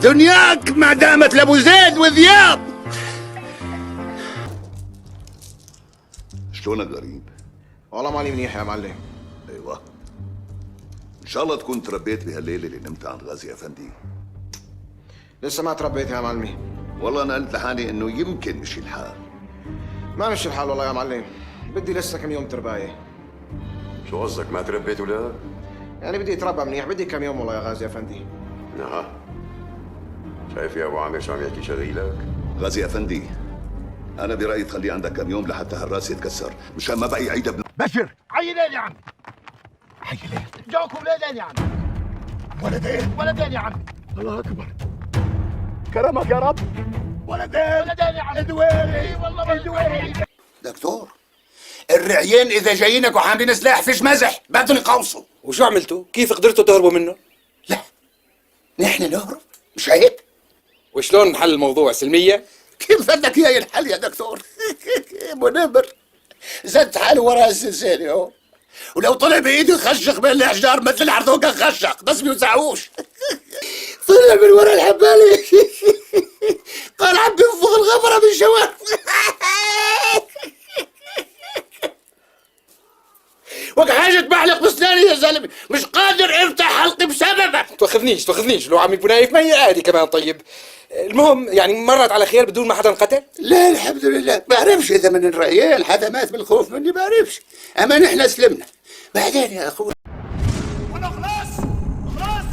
دنياك ما دامت لابو زيد وذياب. شلونك غريب؟ والله ماني منيح يا معلم. ايوه، ان شاء الله تكون تربيت بهالليله اللي نمت عند غازي افندي. لسه ما تربيت يا معلمي. والله انا قلت لحالي انه يمكن مشي الحال. ما مشي الحال والله يا معلم، بدي لسه كم يوم تربايه. شو قصدك ما تربيت ولاد؟ يعني بدي اتربى منيح، بدي كم يوم والله يا غازي افندي. نعم. شايف يا ابو عامر شو عم يحكي شغيلك؟ غازي افندي، انا برايي تخليه عندك كم يوم لحتى هالراس يتكسر مشان ما بقي يعيد ابن بشر عيلين يا عم، عيلين جاكم ولدين يا عم. ولدين يا عم. الله اكبر، كرمك يا رب. ولدين يا عم. ادويري والله ادويري. دكتور، الرعيان اذا جايينك وحاملين سلاح فيش مزح، بدهم يقوصوا. وشو عملتوا؟ كيف قدرتوا تهربوا منه؟ لا، نحن نهرب مش هيك؟ وشلون نحل الموضوع سلمية؟ كيف بدك اياه ينحل يا دكتور؟ منمر زدت حاله ورا الزنزانة هون، ولو طلع بايده يخشق بين الاحجار مثل العرضوقة خشق بس بيوزعوش. طلع من ورا الحبالة قال عم بينفض الغبرة من شوال. وك حاجة تبحلق بسناني يا زلمة، مش قادر افتح حلقي بسببك. تواخذنيش لو عم يكون نايف مي عادي كمان. طيب المهم يعني مرت على خير بدون ما حدا انقتل؟ لا الحمد لله، بعرفش اذا من الريال حدا مات من الخوف مني، بعرفش، اما نحن سلمنا. بعدين يا اخوي وانا خلاص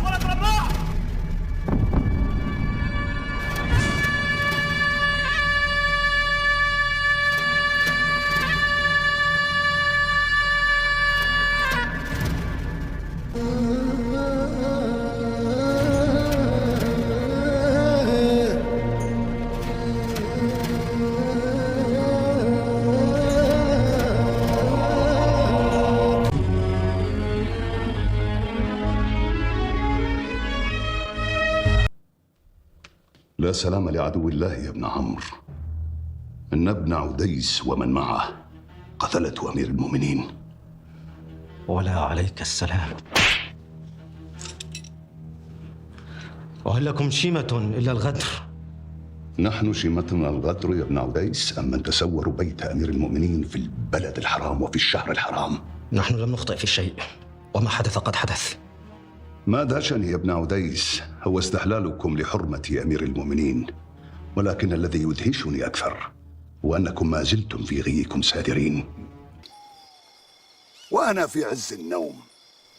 ولا ترباه. لا سلام لعدو الله يا ابن عمرو، ان ابن عديس ومن معه قتلته امير المؤمنين. ولا عليك السلام. وهل لكم شيمة إلا الغدر؟ نحن شيمتنا الغدر يا ابن عديس أم من تسور بيت أمير المؤمنين في البلد الحرام وفي الشهر الحرام؟ نحن لم نخطئ في شيء، وما حدث قد حدث. ما دهشني يا ابن عديس هو استحلالكم لحرمة أمير المؤمنين، ولكن الذي يدهشني أكثر هو أنكم ما زلتم في غيكم سادرين، وأنا في عز النوم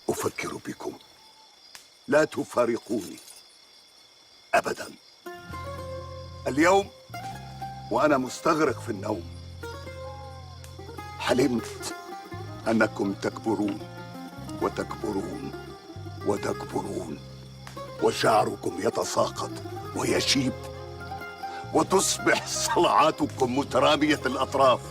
أفكر بكم، لا تفارقوني أبدا. اليوم وأنا مستغرق في النوم حلمت أنكم تكبرون وتكبرون وتكبرون، وشعركم يتساقط ويشيب، وتصبح صلعاتكم مترامية الأطراف،